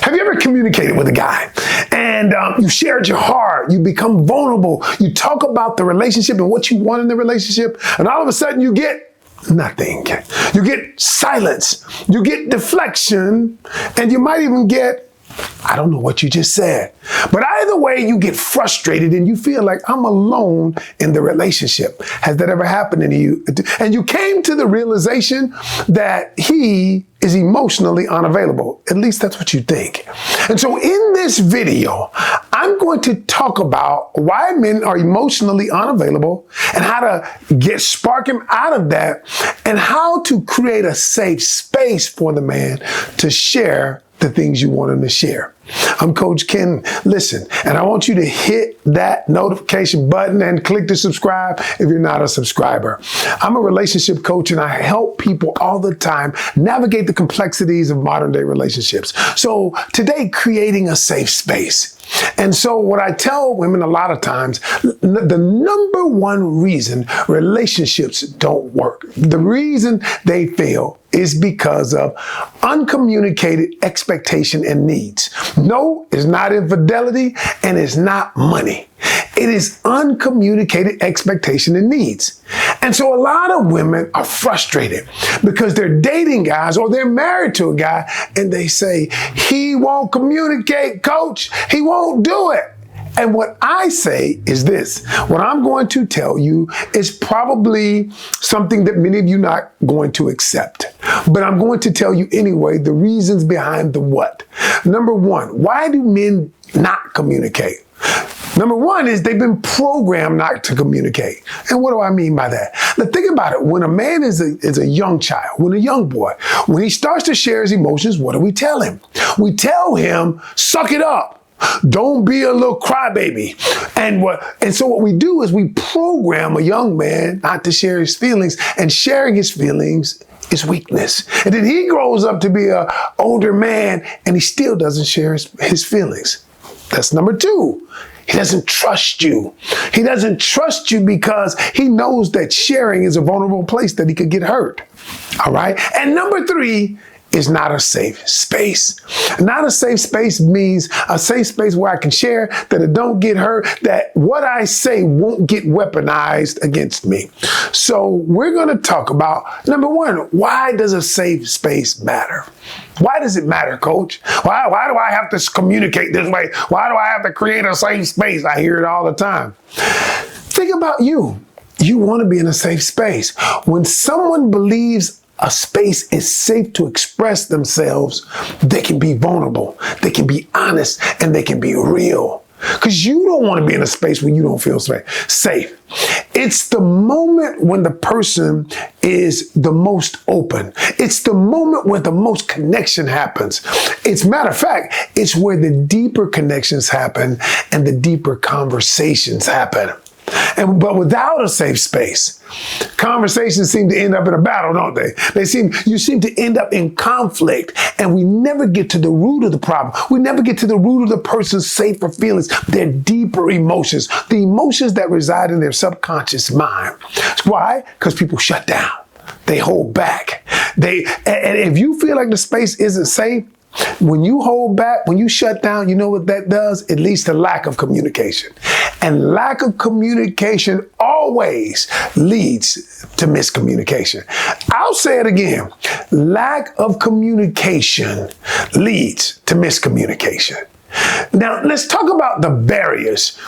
Have you ever communicated with a guy and you shared your heart, you become vulnerable, you talk about the relationship and what you want in the relationship, and all of a sudden you get nothing. You get silence, you get deflection, and you might even get, I don't know what you just said. But either way, you get frustrated and you feel like I'm alone in the relationship. Has that ever happened to you? And you came to the realization that he is emotionally unavailable. At least that's what you think. And so in this video, I'm going to talk about why men are emotionally unavailable and how to spark him out of that and how to create a safe space for the man to share the things you want him to share. I'm Coach Ken. Listen, and I want you to hit that notification button and click to subscribe if you're not a subscriber. I'm a relationship coach and I help people all the time navigate the complexities of modern day relationships. So today, creating a safe space. And so what I tell women a lot of times, the number one reason relationships don't work, the reason they fail is because of uncommunicated expectation and needs. No, it's not infidelity and it's not money. It is uncommunicated expectation and needs. And so a lot of women are frustrated because they're dating guys or they're married to a guy and they say, he won't communicate, coach. He won't do it. And what I say is this, what I'm going to tell you is probably something that many of you are not going to accept, but I'm going to tell you anyway, the reasons behind the what. Number one, why do men not communicate? Number one is they've been programmed not to communicate. And what do I mean by that? Now think about it. When a man is a young child, when a young boy, when he starts to share his emotions, what do we tell him? We tell him, suck it up. Don't be a little crybaby. And so what we do is we program a young man not to share his feelings, and sharing his feelings is weakness. And then he grows up to be an older man and he still doesn't share his feelings. That's number two. He doesn't trust you. He doesn't trust you because he knows that sharing is a vulnerable place that he could get hurt. All right. And number three is not a safe space. Not a safe space means a safe space where I can share, that it don't get hurt, that what I say won't get weaponized against me. So we're going to talk about, number one, why does a safe space matter? Why does it matter, coach? Why do I have to communicate this way? Why do I have to create a safe space? I hear it all the time. Think about you. You want to be in a safe space. When someone believes a space is safe to express themselves, they can be vulnerable, they can be honest, and they can be real. Because you don't want to be in a space where you don't feel safe. It's the moment when the person is the most open. It's the moment where the most connection happens. It's matter of fact, it's where the deeper connections happen and the deeper conversations happen. But without a safe space, conversations seem to end up in a battle, don't they? You seem to end up in conflict, and we never get to the root of the problem. We never get to the root of the person's safer feelings, their deeper emotions, the emotions that reside in their subconscious mind. Why? Because people shut down. They hold back. And if you feel like the space isn't safe, when you hold back, when you shut down, you know what that does? It leads to lack of communication. And lack of communication always leads to miscommunication. I'll say it again. Lack of communication leads to miscommunication. Now, let's talk about the barriers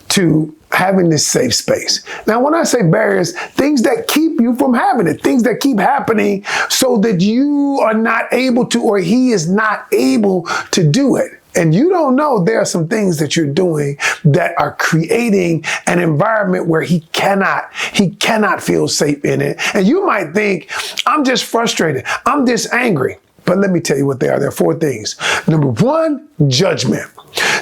to having this safe space. Now, when I say barriers, things that keep you from having it, things that keep happening so that you are not able to, or he is not able to do it. And you don't know there are some things that you're doing that are creating an environment where he cannot feel safe in it. And you might think, I'm just frustrated. I'm just angry. But let me tell you what they are. There are four things. Number one, judgment.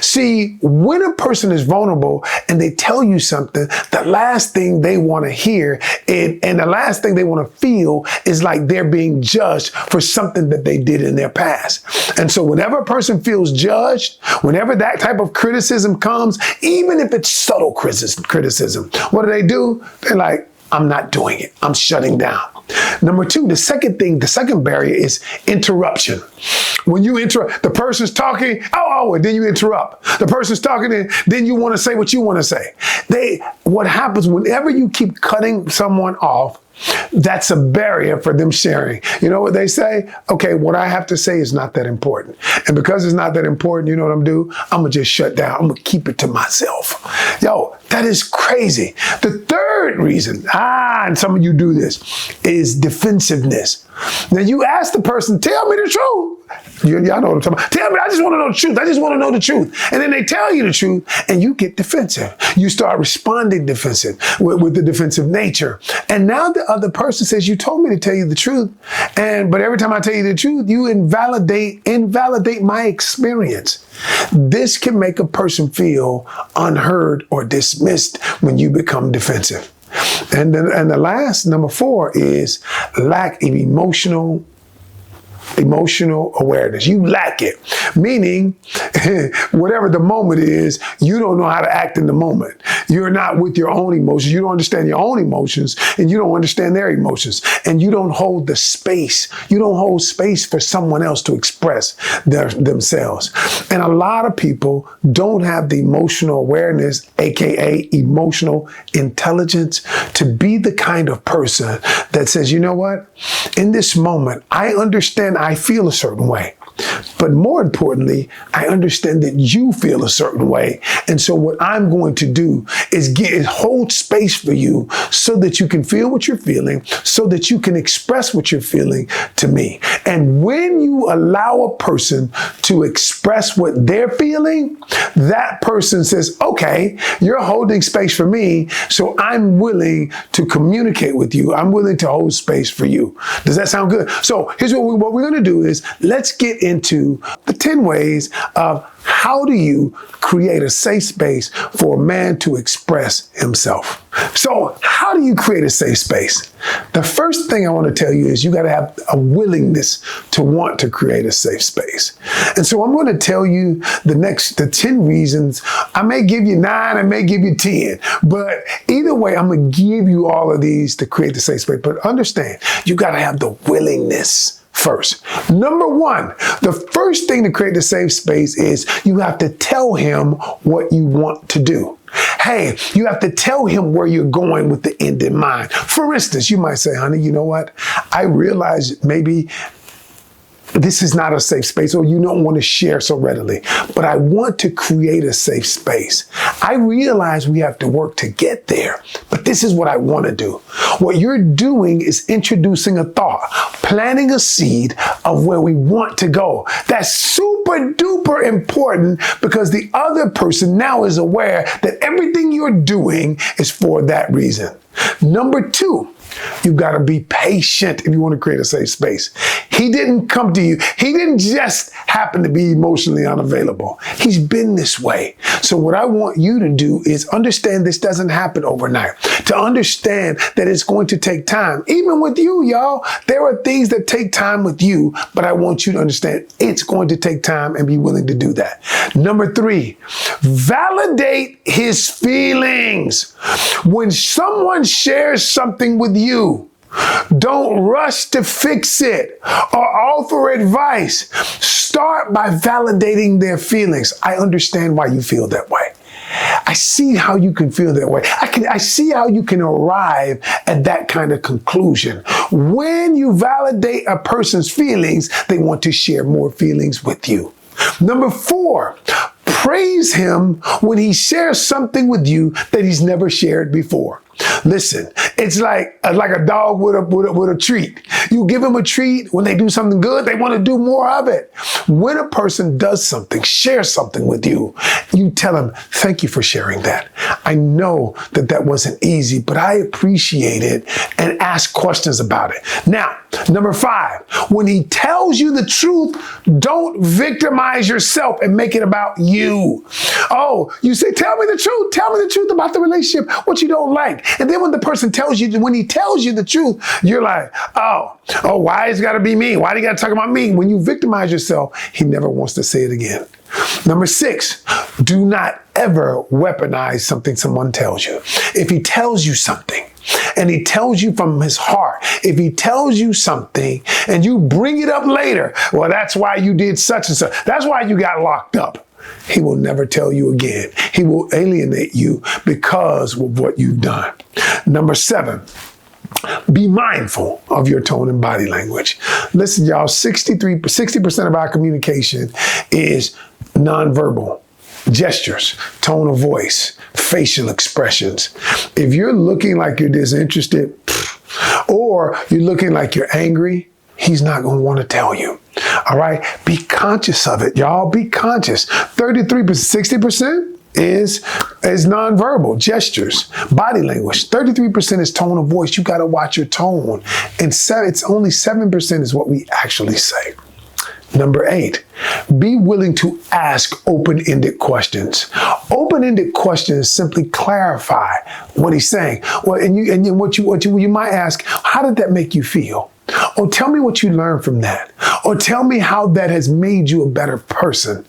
See, when a person is vulnerable and they tell you something, the last thing they want to hear and the last thing they want to feel is like they're being judged for something that they did in their past. And so whenever a person feels judged, whenever that type of criticism comes, even if it's subtle criticism, what do? They're like, I'm not doing it. I'm shutting down. Number two, the second barrier is interruption. When you interrupt, the person's talking, and then you interrupt. The person's talking, and then you want to say what you want to say. What happens whenever you keep cutting someone off, that's a barrier for them sharing. You know what they say? Okay, what I have to say is not that important. And because it's not that important, you know what I'm going to do? I'm going to just shut down. I'm going to keep it to myself. Yo, that is crazy. The third reason, and some of you do this, is defensiveness. Now you ask the person, tell me the truth. Y'all know what I'm talking about. Tell me, I just want to know the truth. I just want to know the truth. And then they tell you the truth and you get defensive. You start responding defensive with the defensive nature. And now the other person says, you told me to tell you the truth. But every time I tell you the truth, you invalidate my experience. This can make a person feel unheard or dismissed when you become defensive. And the last, number 4, is lack of emotional awareness. You lack it, meaning whatever the moment is, you don't know how to act in the moment. You're not with your own emotions. You don't understand your own emotions, and you don't understand their emotions, and you don't hold the space. You don't hold space for someone else to express themselves. And a lot of people don't have the emotional awareness, aka emotional intelligence, to be the kind of person that says, you know what? In this moment, I understand I feel a certain way. But more importantly, I understand that you feel a certain way. And so what I'm going to do is hold space for you so that you can feel what you're feeling, so that you can express what you're feeling to me. And when you allow a person to express what they're feeling, that person says, okay, you're holding space for me, so I'm willing to communicate with you. I'm willing to hold space for you. Does that sound good? So here's what we're going to do is let's get into the 10 ways of how do you create a safe space for a man to express himself. So how do you create a safe space? The first thing I want to tell you is you got to have a willingness to want to create a safe space. And so I'm going to tell you the 10 reasons. I may give you 9, I may give you 10, but either way, I'm going to give you all of these to create the safe space. But understand, you got to have the willingness first. Number 1, the first thing to create a safe space is you have to tell him what you want to do. Hey, you have to tell him where you're going with the end in mind. For instance, you might say, honey, you know what? I realize maybe this is not a safe space, or you don't want to share so readily, but I want to create a safe space. I realize we have to work to get there, but this is what I want to do. What you're doing is introducing a thought, planting a seed of where we want to go. That's super duper important because the other person now is aware that everything you're doing is for that reason. Number 2, you've got to be patient if you want to create a safe space. He didn't come to you. He didn't just happen to be emotionally unavailable. He's been this way. So what I want you to do is understand this doesn't happen overnight. To understand that it's going to take time. Even with you, y'all, there are things that take time with you, but I want you to understand it's going to take time and be willing to do that. Number 3, validate his feelings. When someone shares something with you, don't rush to fix it or offer advice. Start by validating their feelings. I understand why you feel that way. I see how you can feel that way. I see how you can arrive at that kind of conclusion. When you validate a person's feelings, they want to share more feelings with you. Number 4, praise him when he shares something with you that he's never shared before. Listen, it's like a dog with a treat. You give them a treat. When they do something good, they want to do more of it. When a person does something, shares something with you, you tell them, thank you for sharing that. I know that wasn't easy, but I appreciate it, and ask questions about it. Now, number 5, when he tells you the truth, don't victimize yourself and make it about you. Oh, you say, tell me the truth. Tell me the truth about the relationship, what you don't like. And then when he tells you the truth, you're like, oh, why it's got to be me? Why do you got to talk about me? When you victimize yourself, he never wants to say it again. Number 6, do not ever weaponize something someone tells you. If he tells you something, and he tells you from his heart, if he tells you something and you bring it up later, well, that's why you did such and such. That's why you got locked up. He will never tell you again. He will alienate you because of what you've done. Number 7, be mindful of your tone and body language. Listen, y'all, 60% of our communication is nonverbal. Gestures, tone of voice, facial expressions. If you're looking like you're disinterested or you're looking like you're angry, he's not going to want to tell you. All right? Be conscious of it, y'all. Be conscious. 33%, 60% is nonverbal, gestures, body language. 33% is tone of voice. You got to watch your tone. And it's only 7% is what we actually say. Number 8, be willing to ask open-ended questions. Open-ended questions simply clarify what he's saying. Well, and you might ask, how did that make you feel? Or tell me what you learned from that. Or tell me how that has made you a better person.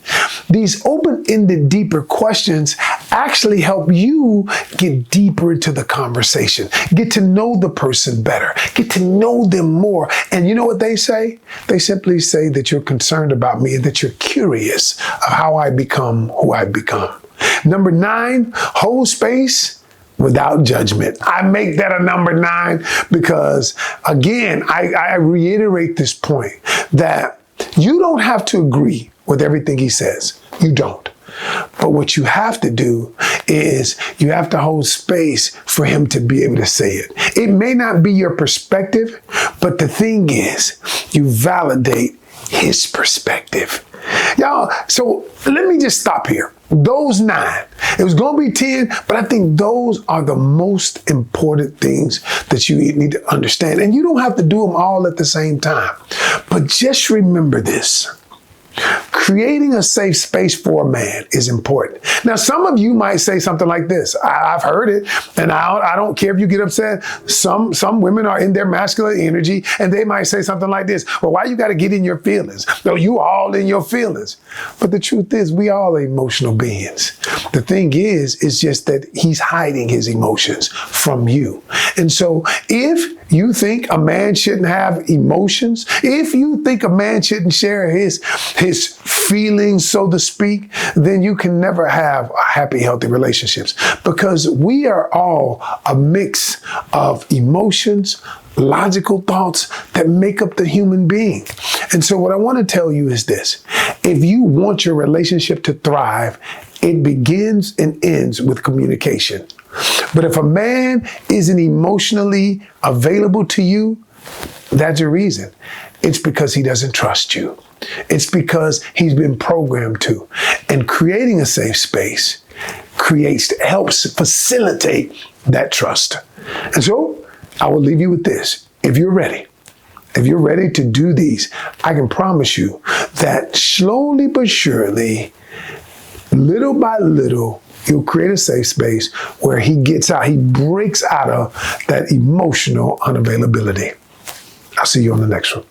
These open-ended, deeper questions actually help you get deeper into the conversation, get to know the person better, get to know them more. And you know what they say? They simply say that you're concerned about me and that you're curious of how I become who I've become. Number 9, hold space without judgment. I make that a number 9 because, again, I reiterate this point that you don't have to agree with everything he says. You don't. But what you have to do is you have to hold space for him to be able to say it. It may not be your perspective, but the thing is, you validate his perspective. Y'all, so let me just stop here. Those 9, it was going to be 10, but I think those are the most important things that you need to understand. And you don't have to do them all at the same time. But just remember this. Creating a safe space for a man is important. Now, some of you might say something like this. I've heard it, and I don't care if you get upset. Some women are in their masculine energy, and they might say something like this. Well, why you got to get in your feelings? No, you all in your feelings. But the truth is, we all are emotional beings. The thing is, it's just that he's hiding his emotions from you. And so if you think a man shouldn't have emotions, if you think a man shouldn't share his feelings, so to speak, then you can never have happy, healthy relationships, because we are all a mix of emotions, logical thoughts that make up the human being. And so what I want to tell you is this. If you want your relationship to thrive, it begins and ends with communication. But if a man isn't emotionally available to you, that's a reason. It's because he doesn't trust you. It's because he's been programmed to. And creating a safe space helps facilitate that trust. And so I will leave you with this. If you're ready to do these, I can promise you that slowly but surely, little by little, you'll create a safe space where he breaks out of that emotional unavailability. I'll see you on the next one.